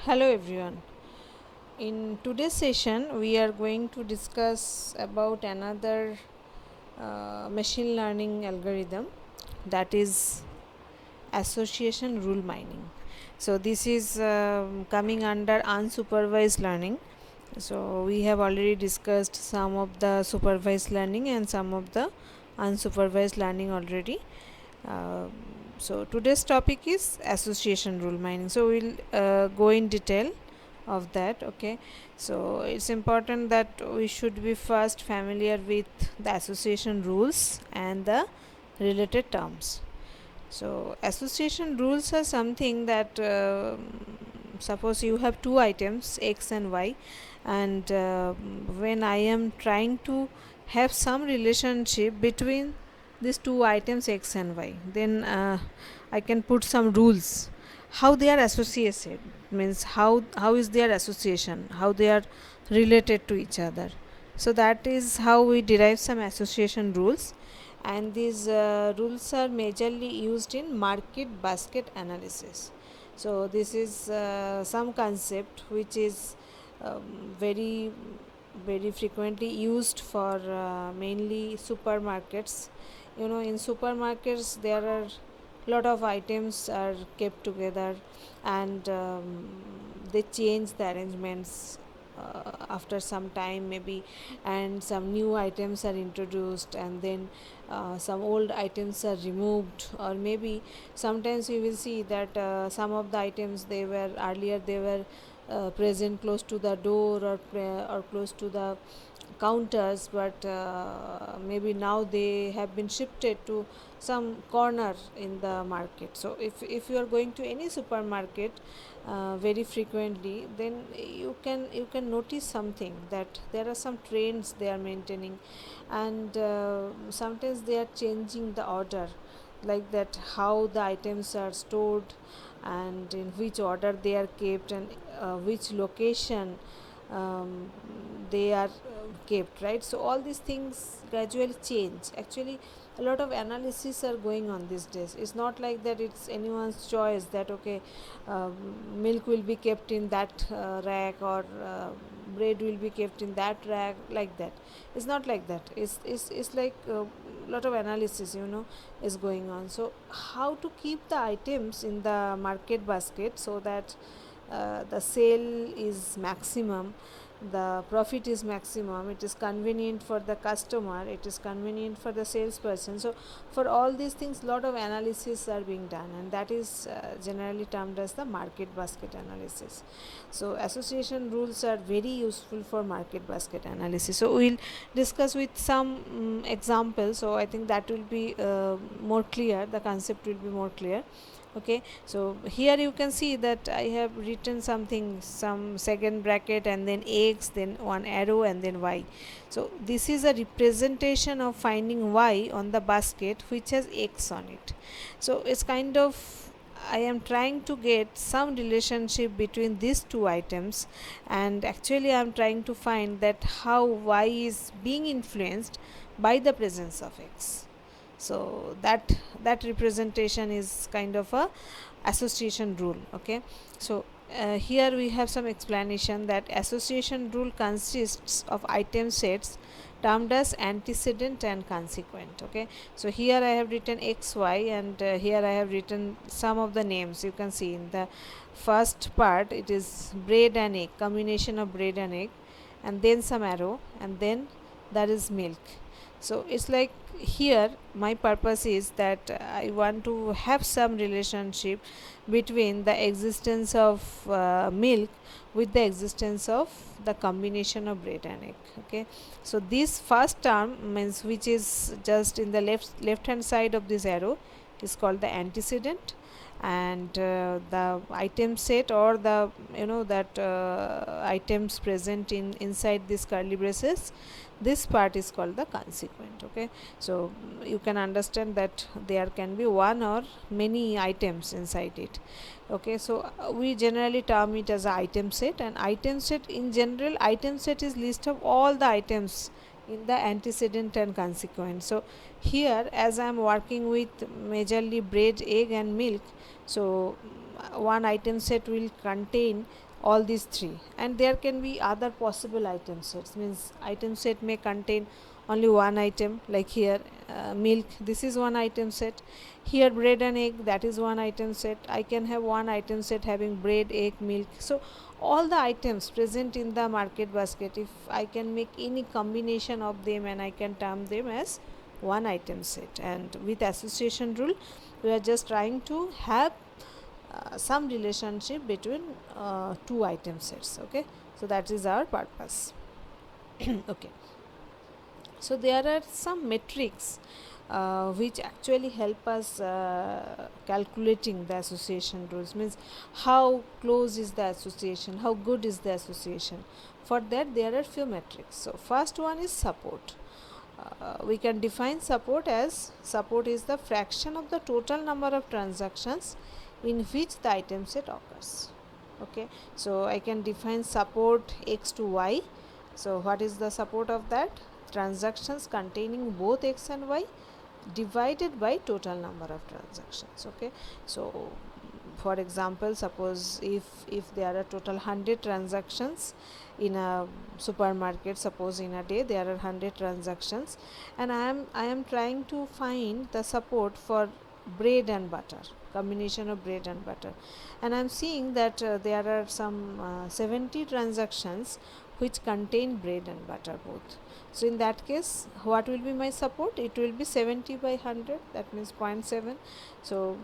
Hello everyone. In today's session, we are going to discuss about another machine learning algorithm, that is association rule mining. So this is coming under unsupervised learning. So we have already discussed some of the supervised learning and some of the unsupervised learning already. Uh, so today's topic is association rule mining. So we'll go in detail of that. Okay, so it's important that we should be first familiar with the association rules and the related terms. So association rules are something that suppose you have two items x and y, and when I am trying to have some relationship between these two items x and y, then I can put some rules how they are associated, means how is their association, how they are related to each other. So that is how we derive some association rules, and these rules are majorly used in market basket analysis. So this is some concept which is very very frequently used for mainly supermarkets. You know, in supermarkets there are lot of items are kept together, and they change the arrangements after some time maybe, and some new items are introduced, and then some old items are removed, or maybe sometimes we will see that some of the items, they were earlier they were present close to the door, or close to the counters, but maybe now they have been shifted to some corner in the market. So if you are going to any supermarket very frequently, then you can notice something, that there are some trends they are maintaining, and sometimes they are changing the order, like that how the items are stored, and in which order they are kept, and which location um, they are kept, right? So all these things gradually change. Actually, a lot of analysis are going on these days. It's not like that it's anyone's choice that okay, milk will be kept in that rack, or bread will be kept in that rack, like that. It's not like that. It's like lot of analysis, is going on. So how to keep the items in the market basket so that the sale is maximum, the profit is maximum, it is convenient for the customer, it is convenient for the salesperson. So for all these things, lot of analysis are being done, and that is generally termed as the market basket analysis. So association rules are very useful for market basket analysis. So we'll discuss with some examples, so I think that will be more clear, the concept will be more clear. Okay, so here you can see that I have written something, some second bracket, and then x, then one arrow, and then y. So this is a representation of finding y on the basket which has x on it. So it's kind of, I am trying to get some relationship between these two items, and actually I am trying to find that how y is being influenced by the presence of x. So that representation is kind of a association rule. Okay, so here we have some explanation that association rule consists of item sets termed as antecedent and consequent. Okay, so here I have written xy, and here I have written some of the names. You can see in the first part it is bread and egg, combination of bread and egg, and then some arrow, and then that is milk. So it's like, here my purpose is that I want to have some relationship between the existence of milk with the existence of the combination of bread and egg. Okay, so this first term means, which is just in the left hand side of this arrow, is called the antecedent, and the item set, or the that items present in inside this curly braces, this part is called the consequent. Okay, so you can understand that there can be one or many items inside it. Okay, so we generally term it as a item set, and item set, in general, item set is list of all the items in the antecedent and consequent. So here, as I am working with majorly bread, egg, and milk, so one item set will contain all these three, and there can be other possible item sets, means item set may contain only one item, like here milk, this is one item set. Here bread and egg, that is one item set. I can have one item set having bread, egg, milk. So all the items present in the market basket, if I can make any combination of them, and I can term them as one item set. And with association rule, we are just trying to have some relationship between two item sets. Okay, so that is our purpose. Okay, so there are some metrics which actually help us calculating the association rules, means how close is the association, how good is the association. For that there are few metrics. So first one is support. We can define support as, support is the fraction of the total number of transactions in which the item set occurs. Okay, so I can define support x to y. So what is the support of that? Transactions containing both x and y divided by total number of transactions. Okay, so for example, suppose if there are total 100 transactions in a supermarket, suppose in a day there are 100 transactions, and I am trying to find the support for bread and butter, combination of bread and butter, and I am seeing that there are some 70 transactions which contain bread and butter both. So in that case, what will be my support? It will be 70 by 100, that means 0.7. So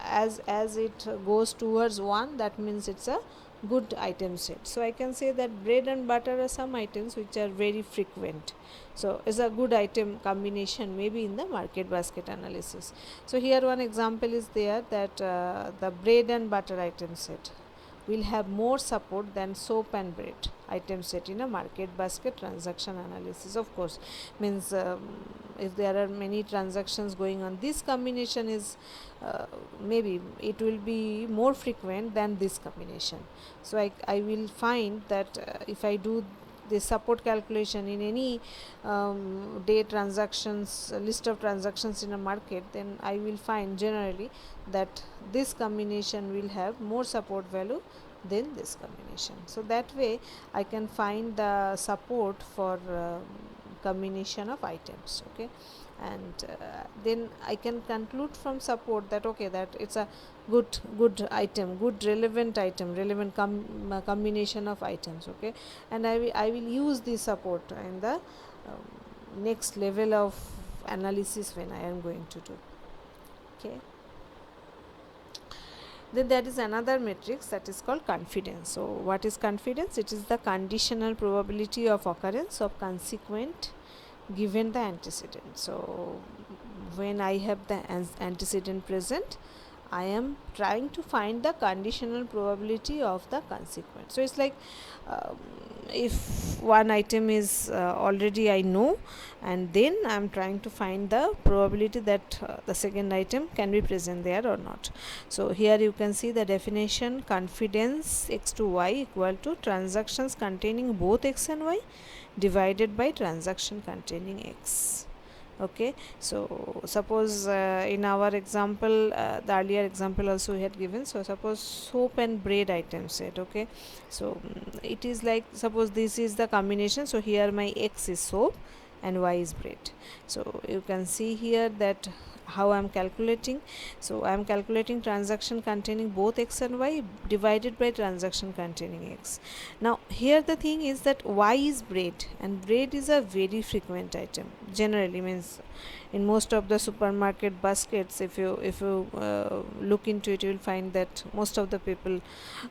as it goes towards 1, that means it's a good item set. So I can say that bread and butter are some items which are very frequent, so it's a good item combination maybe in the market basket analysis. So here one example is there, that the bread and butter item set will have more support than soap and bread item set in a market basket transaction analysis. Of course, means if there are many transactions going on, this combination is maybe it will be more frequent than this combination. So I will find that if I do the support calculation in any day transactions, list of transactions in a market, then I will find generally that this combination will have more support value than this combination. So that way I can find the support for combination of items. Okay, and then I can conclude from support that okay, that it's a good item, good relevant item, relevant combination of items. Okay, and I will use this support in the next level of analysis when I am going to do. Okay, then there is another matrix that is called confidence. So what is confidence? It is the conditional probability of occurrence of consequent given the antecedent. So when I have the antecedent present, I am trying to find the conditional probability of the consequent. So it's like if one item is already I know, and then I am trying to find the probability that the second item can be present there or not. So here you can see the definition: confidence x to y equal to transactions containing both x and y divided by transaction containing x. Okay, so suppose in our example, the earlier example also we had given, so suppose soap and bread item set. Okay, so it is like, suppose this is the combination, so here my x is soap and y is bread. So you can see here that how I am calculating. So I am calculating transaction containing both x and y divided by transaction containing x. Now here the thing is that y is bread, and bread is a very frequent item generally, means in most of the supermarket baskets, if you look into it, you will find that most of the people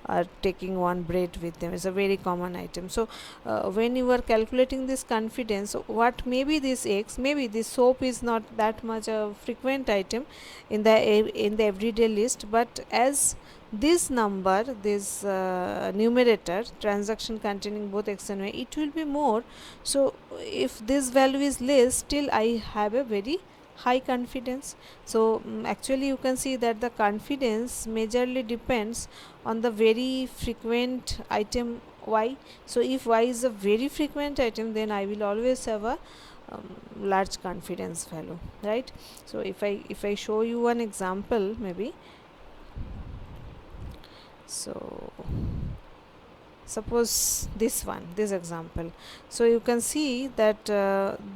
are taking one bread with them. It's a very common item. So when you are calculating this confidence, what maybe this x, maybe this soap is not that much a frequent item in the everyday list, but as this number, this numerator, transaction containing both x and y, it will be more. So if this value is less, still I have a very high confidence. So actually you can see that the confidence majorly depends on the very frequent item y. So if y is a very frequent item, then I will always have a large confidence value, right? So if I show you one example, maybe So suppose this example, so you can see that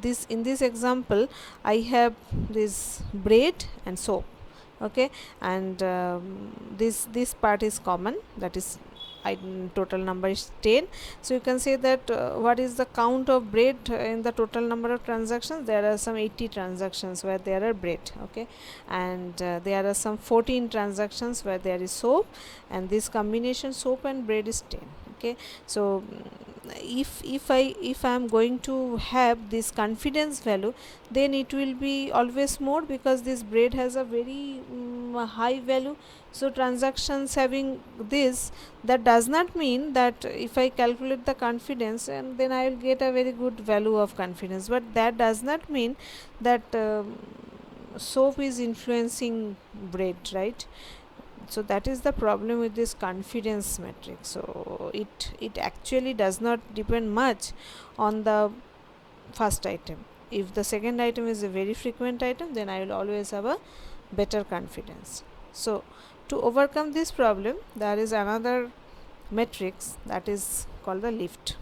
this in this example I have this bread and soap, okay, and this part is common, that is total number is 10. So you can say that what is the count of bread in the total number of transactions. There are some 80 transactions where there are bread, okay, and there are some 14 transactions where there is soap, and this combination soap and bread is 10, okay. So if I am going to have this confidence value, then it will be always more, because this bread has a very high value. So transactions having this, that does not mean that if I calculate the confidence, and then I will get a very good value of confidence, but that does not mean that soap is influencing bread, right? So that is the problem with this confidence matrix. So it actually does not depend much on the first item. If the second item is a very frequent item, then I will always have a better confidence. So to overcome this problem, there is another matrix that is called the lift.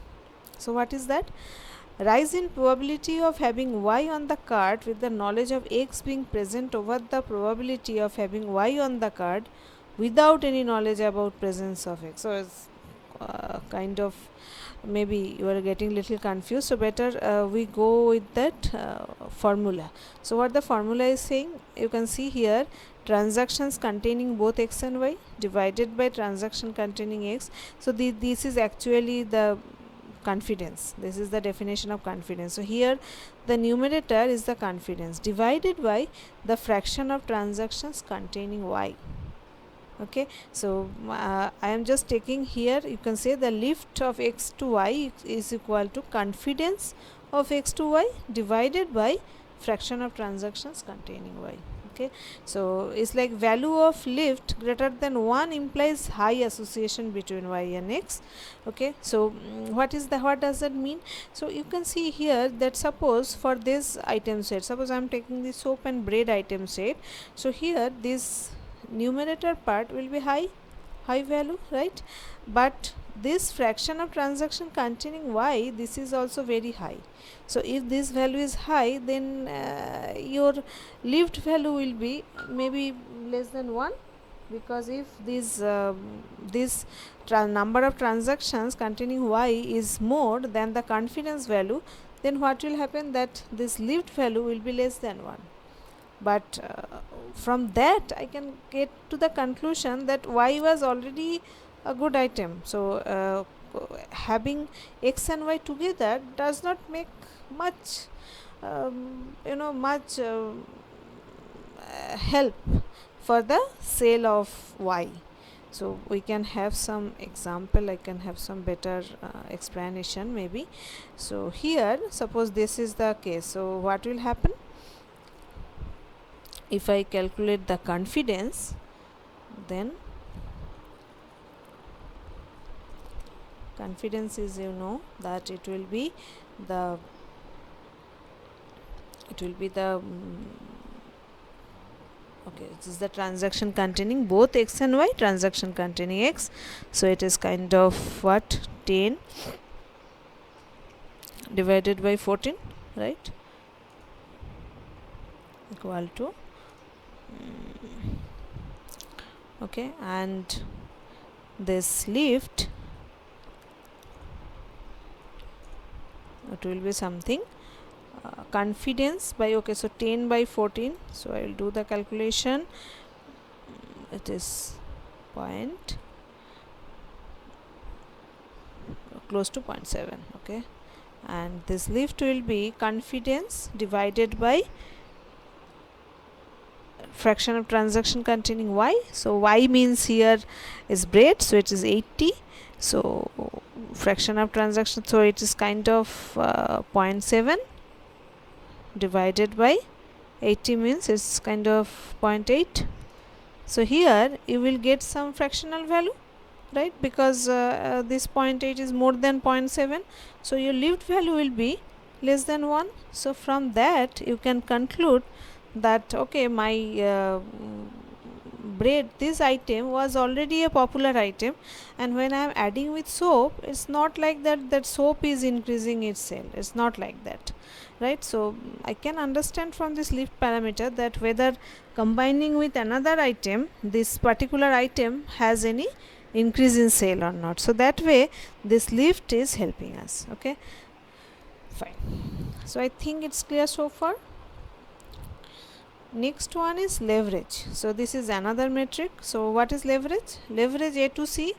So what is that? Rise in probability of having y on the card with the knowledge of x being present over the probability of having y on the card without any knowledge about presence of x. So it's kind of, maybe you are getting little confused, so better we go with that formula. So what the formula is saying, you can see here, transactions containing both x and y divided by transaction containing x. So this is actually the confidence, this is the definition of confidence. So here the numerator is the confidence divided by the fraction of transactions containing y, okay. So I am just taking here, you can say the lift of x to y is equal to confidence of x to y divided by fraction of transactions containing y, okay. So it's like value of lift greater than 1 implies high association between y and x, okay. So what does that mean? So you can see here that suppose for this item set, suppose I am taking the soap and bread item set, so here this numerator part will be high value, right? But this fraction of transaction containing y, this is also very high. So if this value is high, then your lift value will be maybe less than 1, because if this number of transactions containing y is more than the confidence value, then what will happen, that this lift value will be less than 1. But from that I can get to the conclusion that y was already a good item. So having x and y together does not make much much help for the sale of y. So we can have some example, I can have some better explanation maybe. So here suppose this is the case, so what will happen if I calculate the confidence, then confidence is, that it will be the okay, this is the transaction containing both x and y, transaction containing x, so it is kind of what, 10 divided by 14, right, equal to okay, and this lift, it will be something confidence by, okay, so 10 by 14, so I will do the calculation, it is close to 0.7, okay, and this lift will be confidence divided by fraction of transaction containing y. So y means here is bread, so it is 80, so fraction of transaction, so it is kind of 0.7 divided by 80 means it's kind of 0.8. So here you will get some fractional value, right, because this 0.8 is more than 0.7, so your lift value will be less than 1. So from that you can conclude that, okay, my bread, this item was already a popular item, and when I am adding with soap, it's not like that soap is increasing its sale. It's not like that, right? So I can understand from this lift parameter that whether combining with another item, this particular item has any increase in sale or not. So that way this lift is helping us. Okay, fine. So I think it's clear so far. Next one is leverage. So this is another metric. So what is leverage? Leverage A to C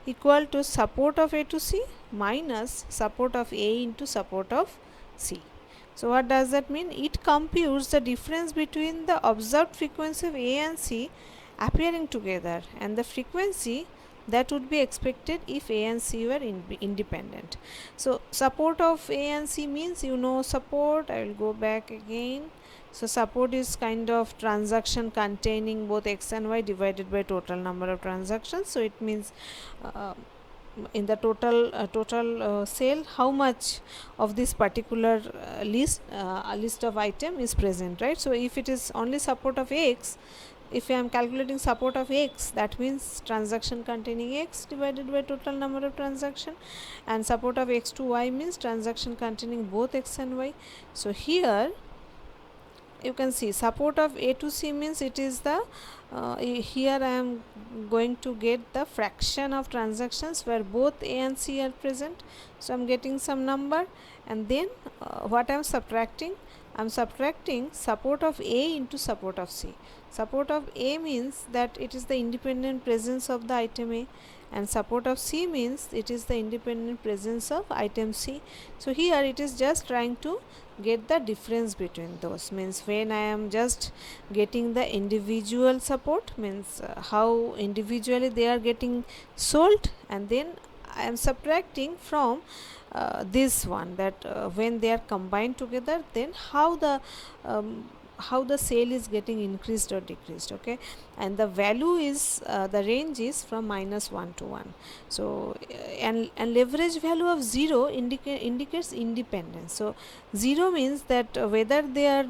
equal to support of A to C minus support of A into support of C. So what does that mean? It computes the difference between the observed frequency of A and C appearing together and the frequency that would be expected if A and C were independent. So support of A and C means, you know, support. I will go back again. So support is kind of transaction containing both x and y divided by total number of transactions. So it means in the total sale, how much of this particular list of item is present, right? So if it is only support of x, if I am calculating support of x, that means transaction containing x divided by total number of transaction, and support of x to y means transaction containing both x and y. So here you can see support of A to C means it is the here I am going to get the fraction of transactions where both A and C are present. So I am getting some number, and then what I am subtracting? I am subtracting support of A into support of C. Support of A means that it is the independent presence of the item A, and support of C means it is the independent presence of item C. So here it is just trying to get the difference between those, means when I am just getting the individual support, means how individually they are getting sold, and then I am subtracting from this one, that when they are combined together, then how the sale is getting increased or decreased. Okay, and the value is the range is from -1 to 1. So and leverage value of 0 indicates independence. So 0 means that whether they are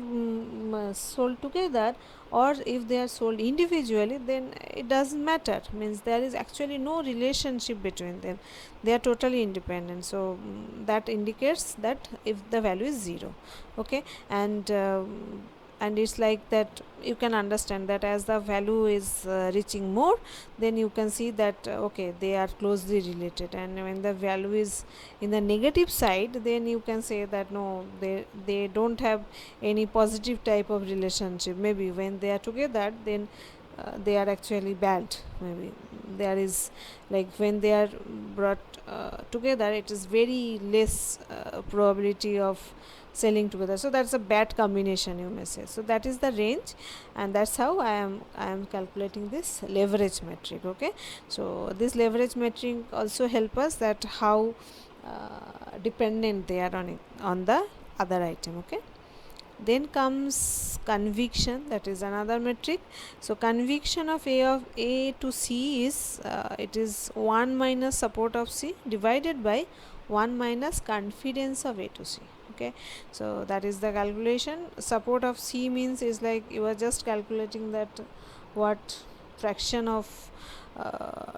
sold together or if they are sold individually, then it doesn't matter, means there is actually no relationship between them, they are totally independent. So that indicates that if the value is 0. Okay, and it's like that you can understand that as the value is reaching more, then you can see that okay, they are closely related, and when the value is in the negative side, then you can say that no, they don't have any positive type of relationship. Maybe when they are together, then they are actually bad. Maybe there is, like when they are brought together, it is very less probability of selling together. So that's a bad combination, you may say. So that is the range, and that's how I am calculating this leverage metric. Okay, so this leverage metric also help us that how dependent they are on the other item. Okay, then comes conviction, that is another metric. So conviction of A to C is it is 1 minus support of C divided by 1 minus confidence of A to C. Okay, so that is the calculation. Support of C means is like you are just calculating that what fraction of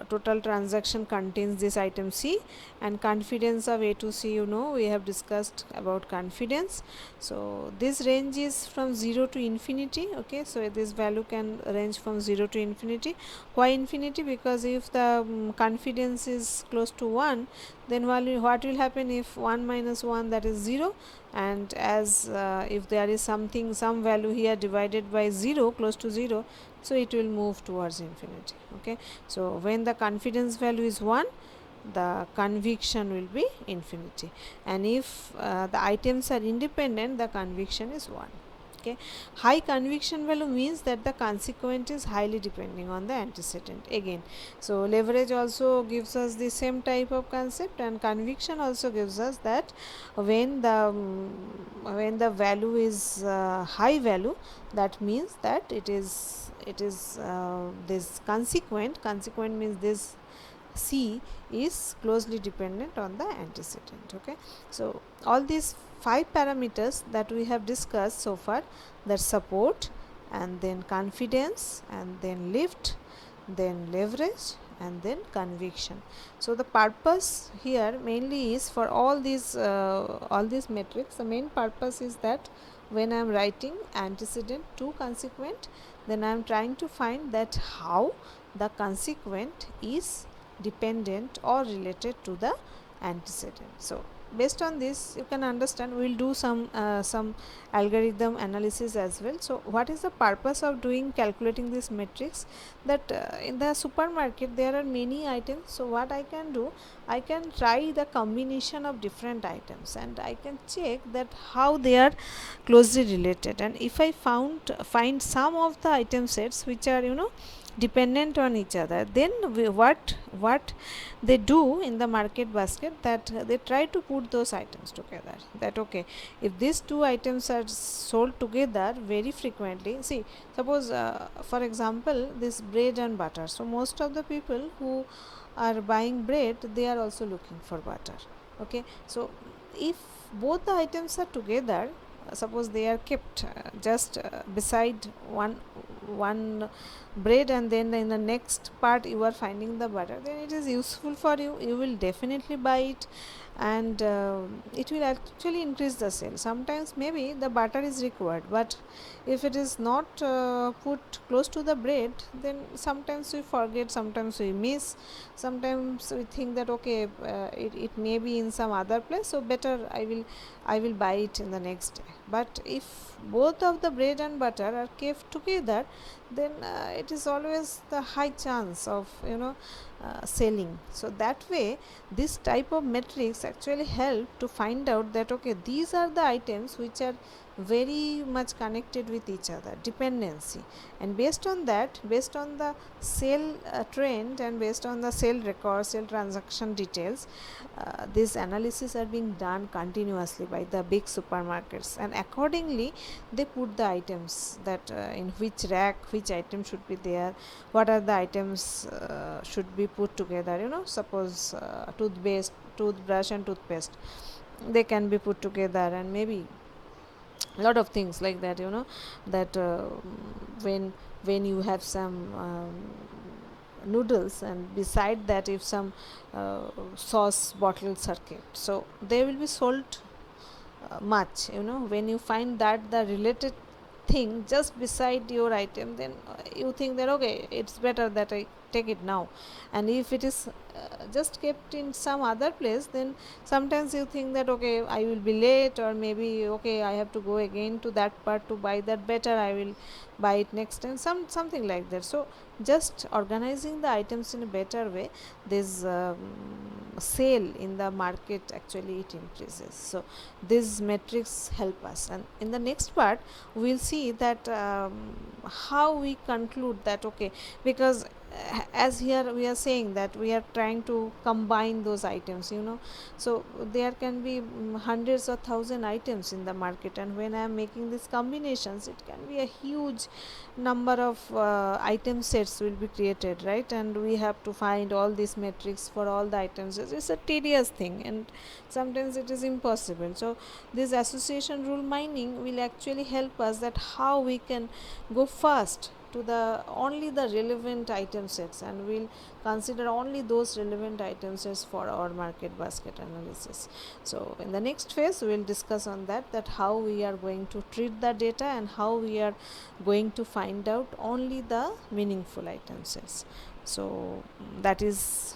total transaction contains this item C, and confidence of A to C, you know, we have discussed about confidence. So this range is from 0 to infinity. Okay, so this value can range from 0 to infinity. Why infinity? Because if the confidence is close to 1, then what will happen if 1 minus 1, that is 0, and as if there is some value here divided by 0 close to 0, so it will move towards infinity. Okay, so when the confidence value is 1, the conviction will be infinity, and if the items are independent, the conviction is 1. Okay, high conviction value means that the consequent is highly depending on the antecedent again. So leverage also gives us the same type of concept, and conviction also gives us that when the value is high value, that means that it is this consequent means this C is closely dependent on the antecedent. Okay, so all these 5 parameters that we have discussed so far, that support, and then confidence, and then lift, then leverage, and then conviction. So the purpose here mainly is for all these metrics. The main purpose is that when I am writing antecedent to consequent, then I am trying to find that how the consequent is dependent or related to the antecedent. So based on this, you can understand we will do some algorithm analysis as well. So what is the purpose of doing calculating this matrix? That in the supermarket there are many items. So what I can do, I can try the combination of different items and I can check that how they are closely related. And if I find some of the item sets which are dependent on each other, then what they do in the market basket, that they try to put those items together. That okay, if these two items are sold together very frequently, see, suppose for example this bread and butter. So most of the people who are buying bread, they are also looking for butter. Okay, so if both the items are together, suppose they are kept just beside one bread, and then in the next part you are finding the butter, then it is useful for you, you will definitely buy it. And it will actually increase the sale. Sometimes maybe the butter is required, but if it is not put close to the bread, then sometimes we forget, sometimes we miss, sometimes we think that okay, it may be in some other place, so better I will buy it in the next day. But if both of the bread and butter are kept together, then it is always the high chance of selling. So that way this type of metrics actually help to find out that okay, these are the items which are very much connected with each other, dependency. And based on that, based on the sale trend, and based on the sale record, sale transaction details, these analysis are being done continuously by the big supermarkets, and accordingly they put the items that in which rack which item should be there, what are the items should be put together. Suppose toothbrush and toothpaste, they can be put together, and maybe a lot of things like that. That when you have some noodles, and beside that if some sauce bottles are kept, so they will be sold much. When you find that the related thing just beside your item, then you think that okay, it's better that I take it now. And if it is just kept in some other place, then sometimes you think that okay, I will be late, or maybe okay, I have to go again to that part to buy that, better I will buy it next time, something like that. So just organizing the items in a better way, this sale in the market actually it increases. So these metrics help us, and in the next part we'll see that how we conclude that okay, because as here we are saying that we are trying to combine those items. So there can be hundreds or thousand items in the market, and when I am making these combinations, it can be a huge number of item sets will be created, right? And we have to find all these metrics for all the items. It's a tedious thing, and sometimes it is impossible. So this association rule mining will actually help us that how we can go fast to the only the relevant item sets, and we'll consider only those relevant item sets for our market basket analysis. So in the next phase we'll discuss on that how we are going to treat the data, and how we are going to find out only the meaningful item sets. So that is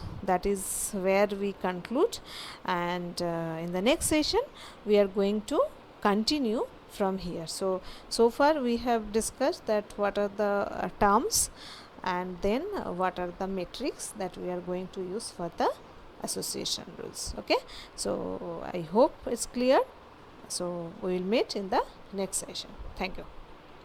where we conclude, and in the next session we are going to continue from here. So far we have discussed that what are the terms, and then what are the metrics that we are going to use for the association rules. Okay, so I hope it's clear. So we will meet in the next session. Thank you.